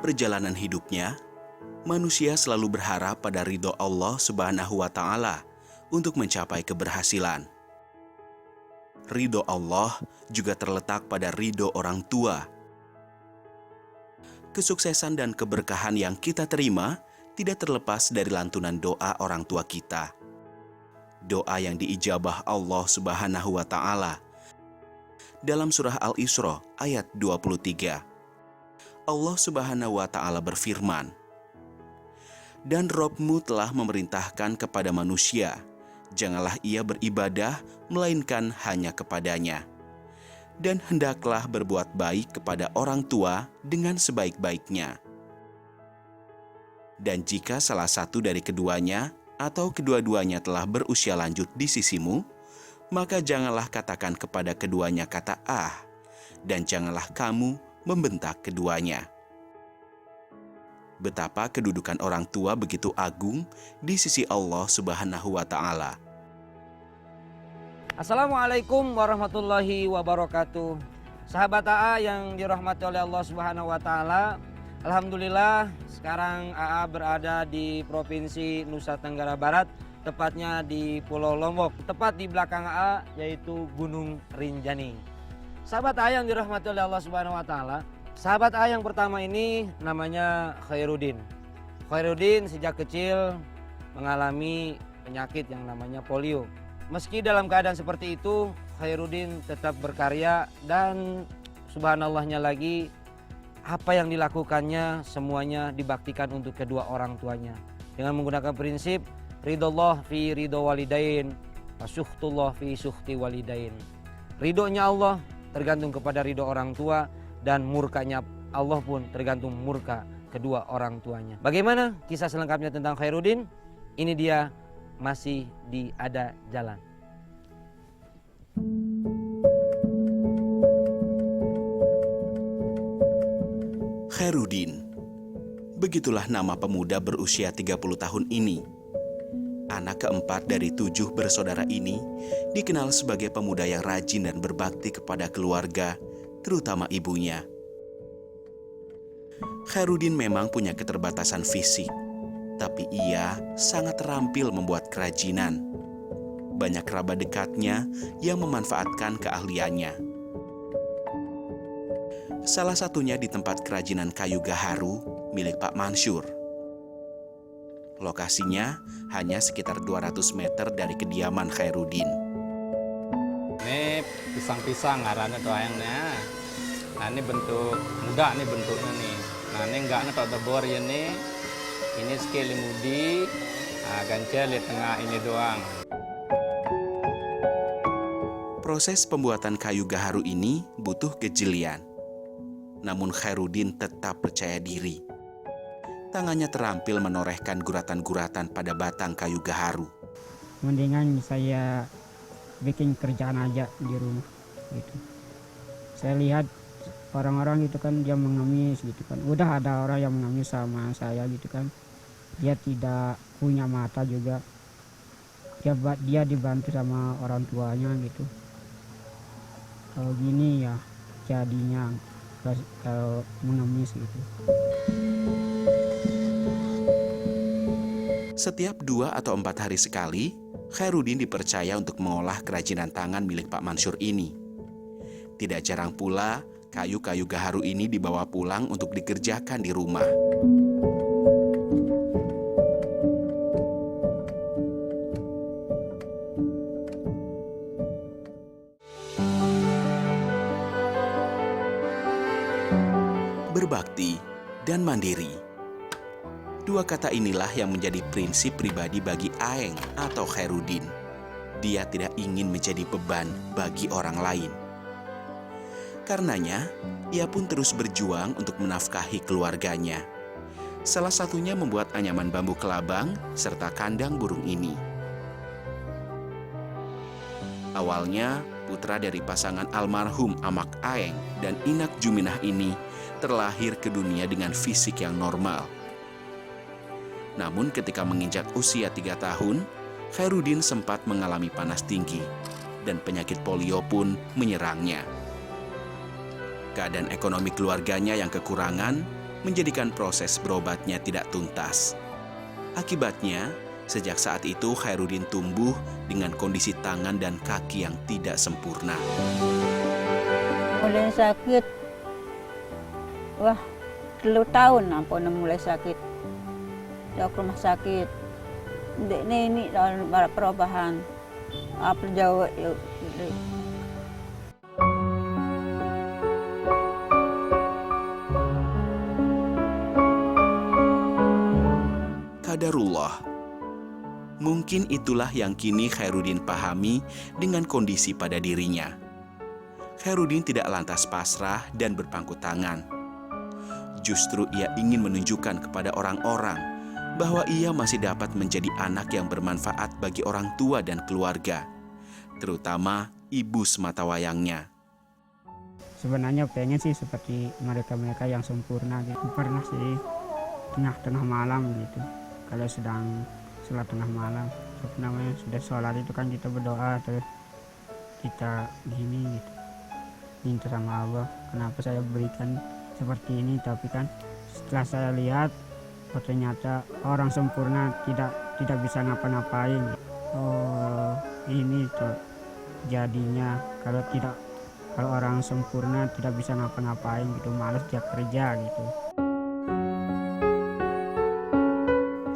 perjalanan hidupnya, manusia selalu berharap pada ridho Allah Subhanahu wa Ta'ala untuk mencapai keberhasilan. Ridho Allah juga terletak pada ridho orang tua. Kesuksesan dan keberkahan yang kita terima tidak terlepas dari lantunan doa orang tua kita. Doa yang diijabah Allah Subhanahu wa Ta'ala. Dalam surah Al-Isra ayat 23. Allah Subhanahu wa Ta'ala berfirman, "Dan Robmu telah memerintahkan kepada manusia, janganlah ia beribadah melainkan hanya kepadanya. Dan hendaklah berbuat baik kepada orang tua dengan sebaik-baiknya. Dan jika salah satu dari keduanya atau kedua-duanya telah berusia lanjut di sisimu, maka janganlah katakan kepada keduanya kata ah, dan janganlah kamu membentak keduanya." Betapa kedudukan orang tua begitu agung di sisi Allah Subhanahu wa Ta'ala. Assalamualaikum warahmatullahi wabarakatuh. Sahabat AA yang dirahmati oleh Allah Subhanahu wa Ta'ala, alhamdulillah sekarang AA berada di Provinsi Nusa Tenggara Barat, tepatnya di Pulau Lombok, tepat di belakang AA yaitu Gunung Rinjani. Sahabat AA yang dirahmati oleh Allah Subhanahu wa Ta'ala, sahabat AA yang pertama ini namanya Khairuddin. Khairuddin sejak kecil mengalami penyakit yang namanya polio. Meski dalam keadaan seperti itu, Khairuddin tetap berkarya dan subhanallahnya lagi, apa yang dilakukannya semuanya dibaktikan untuk kedua orang tuanya. Dengan menggunakan prinsip ridhollah fi ridho walidain, wasyuhtullah fi syuhti walidain. Ridhonya Allah tergantung kepada ridho orang tua, dan murkanya Allah pun tergantung murka kedua orang tuanya. Bagaimana kisah selengkapnya tentang Khairuddin? Ini dia masih di Ada Jalan. Khairuddin, begitulah nama pemuda berusia 30 tahun ini. Anak keempat dari 7 bersaudara ini dikenal sebagai pemuda yang rajin dan berbakti kepada keluarga, terutama ibunya. Khairuddin memang punya keterbatasan fisik, tapi ia sangat terampil membuat kerajinan. Banyak kerabat dekatnya yang memanfaatkan keahliannya. Salah satunya di tempat kerajinan kayu gaharu milik Pak Mansur. Lokasinya hanya sekitar 200 meter dari kediaman Khairuddin. Ini pisang-pisang ngarannya tuh ayangnya. Nah ini bentuk muda nih bentuknya nih. Nah ini enggak nih kalau debor ini sekali mudi, nah, gancel di tengah ini doang. Proses pembuatan kayu gaharu ini butuh kejelian. Namun Khairuddin tetap percaya diri. Tangannya terampil menorehkan guratan-guratan pada batang kayu gaharu. Mendingan saya bikin kerjaan aja di rumah gitu. Saya lihat orang-orang itu kan dia mengemis gitu kan. Udah ada orang yang mengemis sama saya gitu kan. Dia tidak punya mata juga. Dia dibantu sama orang tuanya gitu. Kalau gini ya jadinya kalau mengemis gitu. Setiap 2 atau 4 hari sekali, Khairuddin dipercaya untuk mengolah kerajinan tangan milik Pak Mansur ini. Tidak jarang pula, kayu-kayu gaharu ini dibawa pulang untuk dikerjakan di rumah. Berbakti dan mandiri. 2 kata inilah yang menjadi prinsip pribadi bagi Aeng atau Khairuddin. Dia tidak ingin menjadi beban bagi orang lain. Karenanya, ia pun terus berjuang untuk menafkahi keluarganya. Salah satunya membuat anyaman bambu kelabang serta kandang burung ini. Awalnya, putra dari pasangan almarhum Amak Aeng dan Inak Juminah ini terlahir ke dunia dengan fisik yang normal. Namun ketika menginjak usia 3 tahun, Khairuddin sempat mengalami panas tinggi dan penyakit polio pun menyerangnya. Keadaan ekonomi keluarganya yang kekurangan menjadikan proses berobatnya tidak tuntas. Akibatnya, sejak saat itu Khairuddin tumbuh dengan kondisi tangan dan kaki yang tidak sempurna. Mulai sakit, wah 3 tahun ampun mulai sakit. Dia ke rumah sakit. Ini perubahan. Apa jauh yuk. Qadarullah. Mungkin itulah yang kini Khairuddin pahami dengan kondisi pada dirinya. Khairuddin tidak lantas pasrah dan berpangku tangan. Justru ia ingin menunjukkan kepada orang-orang bahwa ia masih dapat menjadi anak yang bermanfaat bagi orang tua dan keluarga, terutama ibu sematawayangnya. Sebenarnya pengen sih seperti mereka-mereka yang sempurna gitu. Pernah sih tengah-tengah malam gitu. Kalau sedang sholat tengah malam, namanya sudah sholat itu kan kita berdoa terus kita gini gitu, minta sama Allah, kenapa saya berikan seperti ini, tapi kan setelah saya lihat oh ternyata orang sempurna tidak bisa ngapa-ngapain. Oh ini tuh jadinya kalau orang sempurna tidak bisa ngapa-ngapain gitu, malas dia kerja gitu.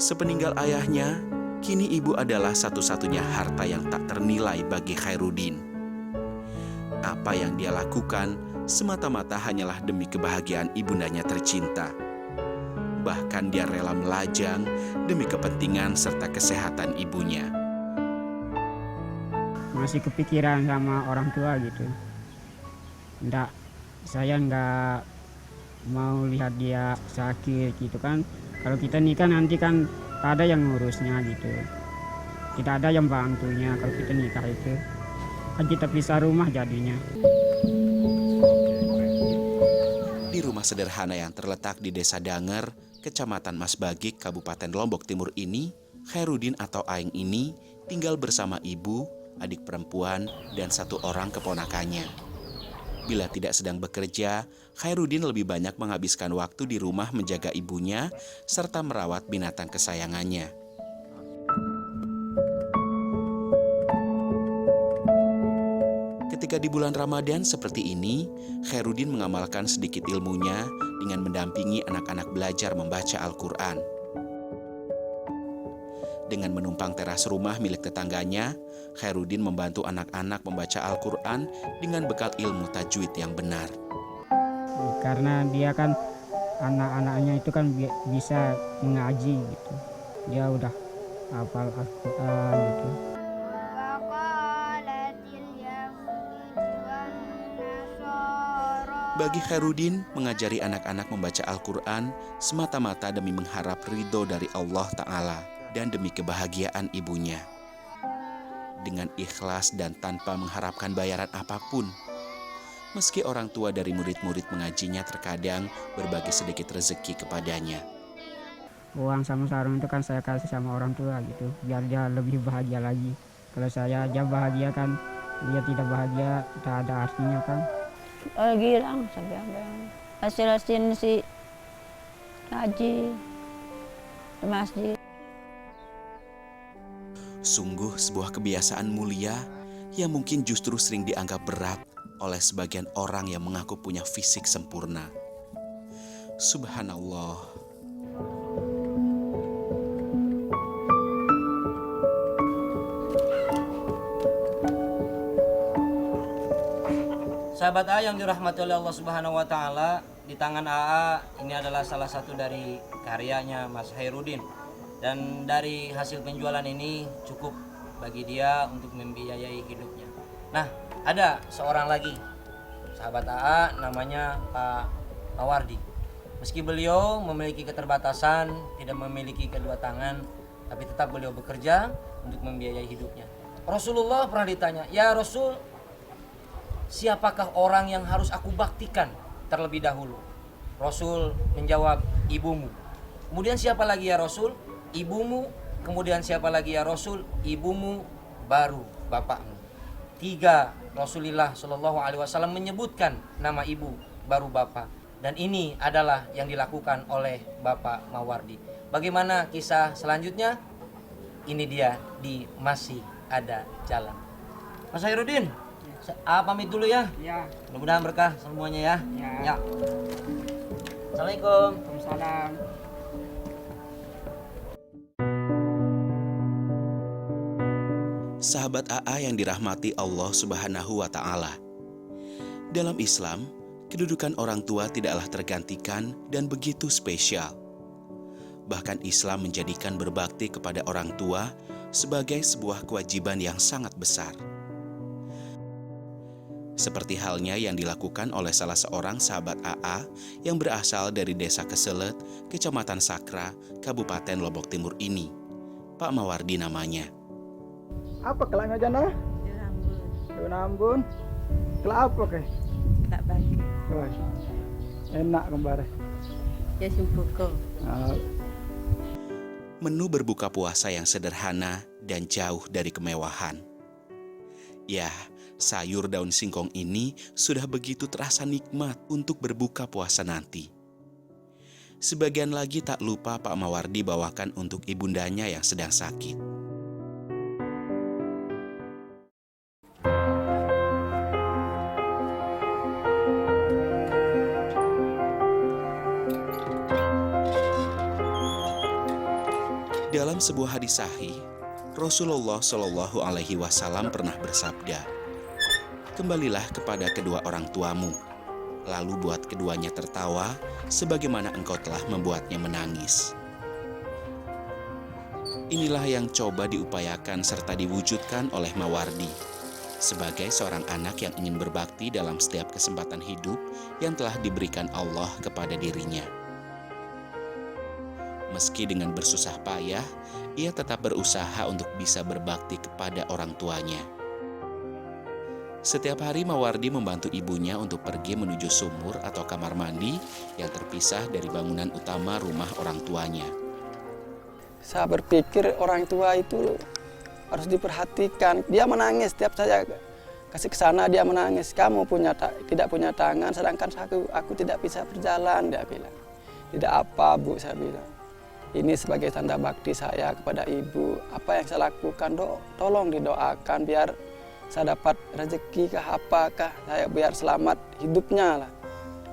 Sepeninggal ayahnya, kini ibu adalah satu-satunya harta yang tak ternilai bagi Khairuddin. Apa yang dia lakukan semata-mata hanyalah demi kebahagiaan ibundanya tercinta. Bahkan dia rela melajang demi kepentingan serta kesehatan ibunya. Masih kepikiran sama orang tua gitu. Saya nggak mau lihat dia sakit gitu kan. Kalau kita nikah nanti kan ada yang ngurusnya gitu. Tidak ada yang bantunya kalau kita nikah itu. Kan kita pisah rumah jadinya. Di rumah sederhana yang terletak di Desa Danger, Kecamatan Masbagik, Kabupaten Lombok Timur ini, Khairuddin atau Aing ini tinggal bersama ibu, adik perempuan, dan 1 orang keponakannya. Bila tidak sedang bekerja, Khairuddin lebih banyak menghabiskan waktu di rumah menjaga ibunya serta merawat binatang kesayangannya. Ketika di bulan Ramadan seperti ini, Khairuddin mengamalkan sedikit ilmunya dengan mendampingi anak-anak belajar membaca Al-Quran. Dengan menumpang teras rumah milik tetangganya, Khairuddin membantu anak-anak membaca Al-Quran dengan bekal ilmu tajwid yang benar. Karena dia kan anak-anaknya itu kan bisa mengaji gitu. Dia udah hafal Al-Quran gitu. Bagi Khairuddin, mengajari anak-anak membaca Al-Quran semata-mata demi mengharap ridho dari Allah Ta'ala dan demi kebahagiaan ibunya. Dengan ikhlas dan tanpa mengharapkan bayaran apapun. Meski orang tua dari murid-murid mengajinya terkadang berbagi sedikit rezeki kepadanya. Uang sama sarung itu kan saya kasih sama orang tua gitu, biar dia lebih bahagia lagi. Kalau saya aja bahagia kan, dia tidak bahagia, tidak ada artinya kan. Oh girang sampai hasil-hasil si ngaji di masjid. Sungguh sebuah kebiasaan mulia yang mungkin justru sering dianggap berat oleh sebagian orang yang mengaku punya fisik sempurna. Subhanallah. Sahabat AA yang dirahmati oleh Allah Subhanahu wa taala, di tangan AA ini adalah salah satu dari karyanya Mas Khairuddin. Dan dari hasil penjualan ini cukup bagi dia untuk membiayai hidupnya. Nah, ada seorang lagi sahabat AA namanya Pak Mawardi. Meski beliau memiliki keterbatasan, tidak memiliki kedua tangan, tapi tetap beliau bekerja untuk membiayai hidupnya. Rasulullah pernah ditanya, "Ya Rasul, siapakah orang yang harus aku baktikan terlebih dahulu?" Rasul menjawab, "Ibumu." Kemudian siapa lagi ya Rasul? Ibumu. Kemudian siapa lagi ya Rasul? Ibumu baru bapakmu. 3 Rasulullah Shallallahu Alaihi Wasallam menyebutkan nama ibu baru bapak. Dan ini adalah yang dilakukan oleh Bapak Mawardi. Bagaimana kisah selanjutnya? Ini dia di Masih Ada Jalan. Mas Hairudin, pamit dulu ya. Ya, Mudah-mudahan berkah semuanya ya. ya. Assalamualaikum. Waalaikumsalam. Sahabat AA yang dirahmati Allah Subhanahu wa Ta'ala. Dalam Islam, kedudukan orang tua tidaklah tergantikan dan begitu spesial. Bahkan Islam menjadikan berbakti kepada orang tua sebagai sebuah kewajiban yang sangat besar. Seperti halnya yang dilakukan oleh salah seorang sahabat AA yang berasal dari Desa Keselet, Kecamatan Sakra, Kabupaten Lombok Timur ini. Pak Mawardi namanya. Apa kelaknya jana? Rambun. Kelak apa ke? Tak bagi. Wah, enak kembar. Ya simpuko. Menu berbuka puasa yang sederhana dan jauh dari kemewahan. Ya, sayur daun singkong ini sudah begitu terasa nikmat untuk berbuka puasa nanti. Sebagian lagi tak lupa Pak Mawardi bawakan untuk ibundanya yang sedang sakit. Dalam sebuah hadis sahih, Rasulullah Shallallahu Alaihi Wasallam pernah bersabda, "Kembalilah kepada kedua orang tuamu, lalu buat keduanya tertawa, sebagaimana engkau telah membuatnya menangis." Inilah yang coba diupayakan serta diwujudkan oleh Mawardi, sebagai seorang anak yang ingin berbakti dalam setiap kesempatan hidup yang telah diberikan Allah kepada dirinya. Meski dengan bersusah payah, ia tetap berusaha untuk bisa berbakti kepada orang tuanya. Setiap hari Mawardi membantu ibunya untuk pergi menuju sumur atau kamar mandi yang terpisah dari bangunan utama rumah orang tuanya. Saya berpikir orang tua itu harus diperhatikan. Dia menangis setiap saya kasih ke sana, dia menangis. Kamu tidak punya tangan, sedangkan aku tidak bisa berjalan, dia bilang. Tidak apa, Bu, saya bilang. Ini sebagai tanda bakti saya kepada ibu. Apa yang saya lakukan, tolong didoakan biar saya dapat rezeki kah, apakah saya biar selamat hidupnya lah.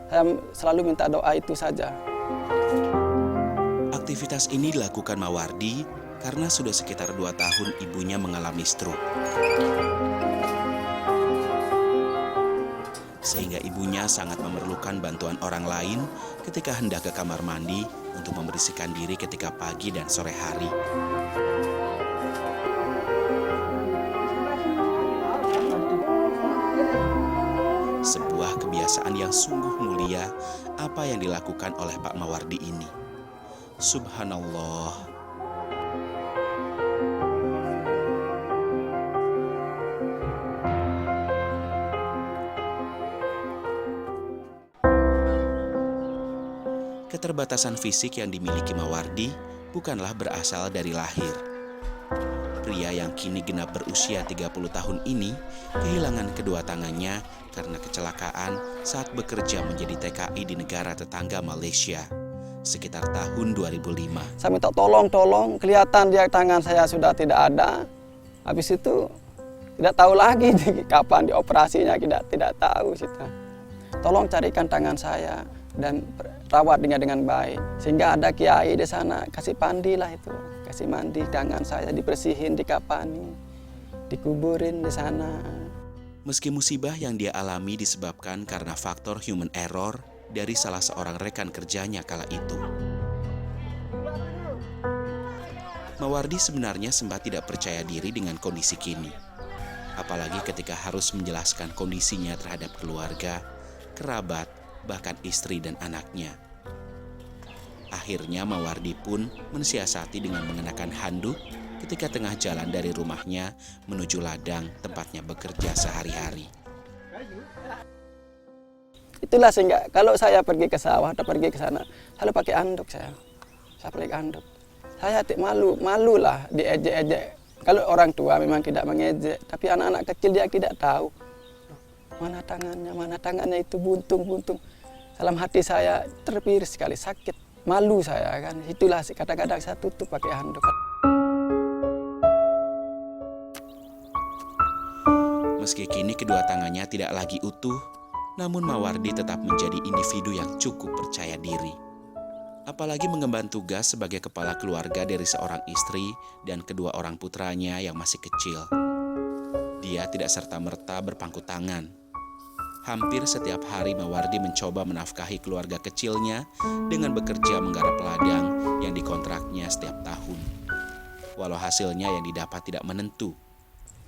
Saya selalu minta doa itu saja. Aktivitas ini dilakukan Mawardi karena sudah sekitar 2 tahun ibunya mengalami stroke. Sehingga ibunya sangat memerlukan bantuan orang lain ketika hendak ke kamar mandi untuk membersihkan diri ketika pagi dan sore hari. Sebuah kebiasaan yang sungguh mulia apa yang dilakukan oleh Pak Mawardi ini. Subhanallah. Keterbatasan fisik yang dimiliki Mawardi bukanlah berasal dari lahir. Pria yang kini genap berusia 30 tahun ini kehilangan kedua tangannya karena kecelakaan saat bekerja menjadi TKI di negara tetangga Malaysia sekitar tahun 2005. Saya minta tolong, kelihatan dia tangan saya sudah tidak ada. Habis itu tidak tahu lagi kapan dioperasinya, tidak tahu. Tolong carikan tangan saya dan rawat dengan baik. Sehingga ada kiai di sana, kasih pandilah itu. Kasih mandi tangan saya, dibersihin, dikapani, dikuburin di sana. Meski musibah yang dia alami disebabkan karena faktor human error dari salah seorang rekan kerjanya kala itu. Mawardi sebenarnya sempat tidak percaya diri dengan kondisi kini. Apalagi ketika harus menjelaskan kondisinya terhadap keluarga, kerabat, bahkan istri dan anaknya. Akhirnya Mawardi pun mensiasati dengan mengenakan handuk ketika tengah jalan dari rumahnya menuju ladang tempatnya bekerja sehari-hari. Itulah sehingga kalau saya pergi ke sawah atau pergi ke sana, selalu pakai anduk saya. Saya pakai anduk. Saya malu lah diejek-ejek. Kalau orang tua memang tidak mengejek, tapi anak-anak kecil dia tidak tahu. Mana tangannya itu buntung. Dalam hati saya terpiris sekali, sakit, malu saya kan. Itulah kadang-kadang saya tutup pakai handuk. Meski kini kedua tangannya tidak lagi utuh, namun Mawardi tetap menjadi individu yang cukup percaya diri. Apalagi mengemban tugas sebagai kepala keluarga dari seorang istri dan kedua orang putranya yang masih kecil. Dia tidak serta-merta berpangku tangan. Hampir setiap hari Mawardi mencoba menafkahi keluarga kecilnya dengan bekerja menggarap ladang yang dikontraknya setiap tahun. Walau hasilnya yang didapat tidak menentu.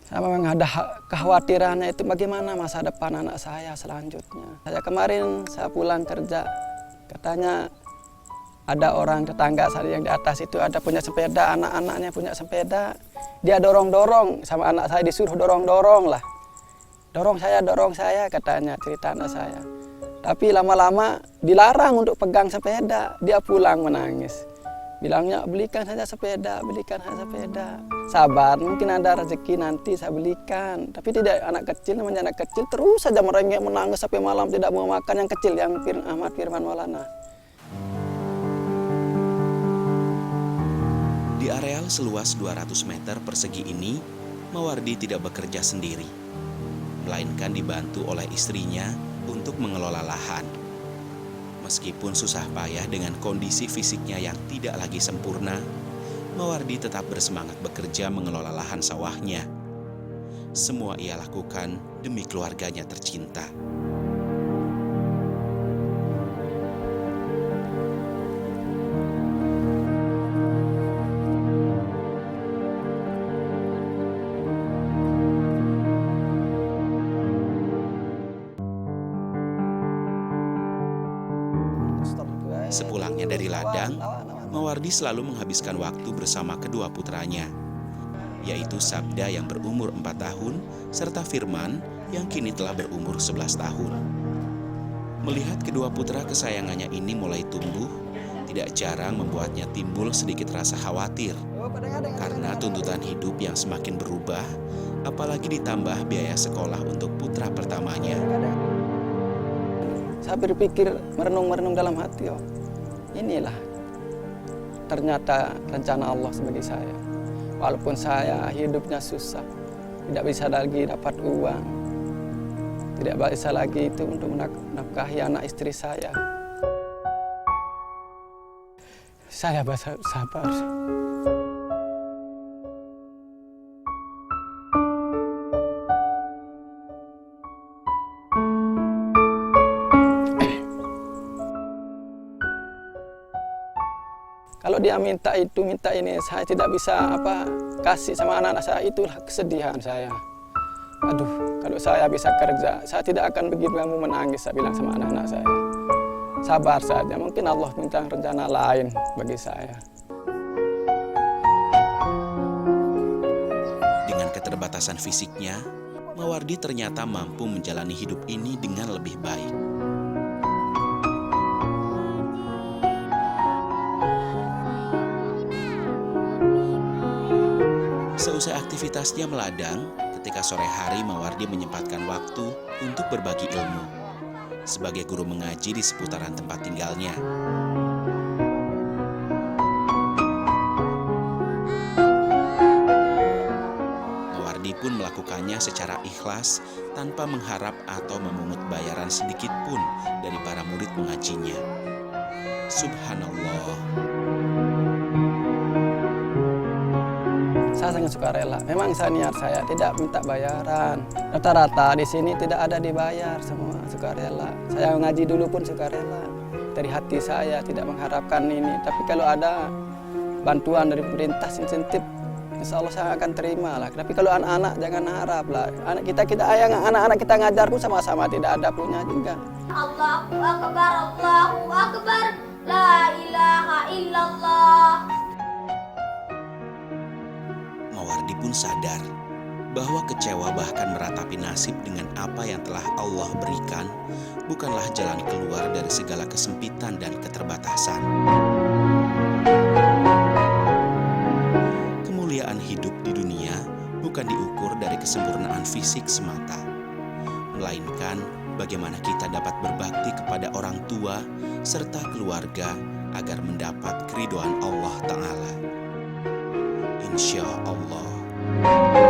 Saya memang ada kekhawatirannya itu bagaimana masa depan anak saya selanjutnya. Kemarin saya pulang kerja, katanya ada orang tetangga saya yang di atas itu ada punya sepeda, anak-anaknya punya sepeda. Dia dorong-dorong, sama anak saya disuruh dorong-dorong lah. Dorong saya katanya, cerita anak saya. Tapi lama-lama dilarang untuk pegang sepeda, dia pulang menangis. Bilangnya belikan saja sepeda, belikan saja sepeda. Sabar, mungkin ada rezeki nanti saya belikan. Tapi tidak, anak kecil namanya anak kecil terus saja merengek menangis sampai malam tidak mau makan, yang kecil yang Ahmad Firman Maulana. Di areal seluas 200 meter persegi ini, Mawardi tidak bekerja sendiri, melainkan dibantu oleh istrinya untuk mengelola lahan. Meskipun susah payah dengan kondisi fisiknya yang tidak lagi sempurna, Mawardi tetap bersemangat bekerja mengelola lahan sawahnya. Semua ia lakukan demi keluarganya tercinta. Sepulangnya dari ladang, Mawardi selalu menghabiskan waktu bersama kedua putranya, yaitu Sabda yang berumur 4 tahun, serta Firman yang kini telah berumur 11 tahun. Melihat kedua putra kesayangannya ini mulai tumbuh, tidak jarang membuatnya timbul sedikit rasa khawatir, karena tuntutan hidup yang semakin berubah, apalagi ditambah biaya sekolah untuk putra pertamanya. Saya berpikir, merenung-merenung dalam hati, inilah ternyata rencana Allah bagi saya. Walaupun saya hidupnya susah, tidak bisa lagi dapat uang, tidak bisa lagi itu untuk menafkahi anak istri saya. Saya sabar. Kalau dia minta itu, minta ini, saya tidak bisa kasih sama anak-anak saya, itulah kesedihan saya. Aduh, kalau saya bisa kerja, saya tidak akan begitu kamu menangis, saya bilang sama anak-anak saya. Sabar saja, mungkin Allah punya rencana lain bagi saya. Dengan keterbatasan fisiknya, Mawardi ternyata mampu menjalani hidup ini dengan lebih baik. Seusai aktivitasnya meladang, ketika sore hari Mawardi menyempatkan waktu untuk berbagi ilmu sebagai guru mengaji di seputaran tempat tinggalnya. Mawardi pun melakukannya secara ikhlas tanpa mengharap atau memungut bayaran sedikit pun dari para murid mengajinya. Subhanallah. Saya sangat sukarela. Memang niat saya tidak minta bayaran. Rata-rata di sini tidak ada dibayar, semua sukarela. Saya ngaji dulu pun sukarela. Dari hati saya tidak mengharapkan ini. Tapi kalau ada bantuan dari pemerintah, insentif, insya Allah saya akan terima lah. Tapi kalau anak-anak jangan harap lah. Anak-anak kita ngajar pun sama-sama tidak ada punya juga. Allahu Akbar, Allahu Akbar, la ilaha illallah. Mawardi pun sadar bahwa kecewa bahkan meratapi nasib dengan apa yang telah Allah berikan bukanlah jalan keluar dari segala kesempitan dan keterbatasan. Kemuliaan hidup di dunia bukan diukur dari kesempurnaan fisik semata, melainkan bagaimana kita dapat berbakti kepada orang tua serta keluarga agar mendapat keridhaan Allah Ta'ala. Insya Allah.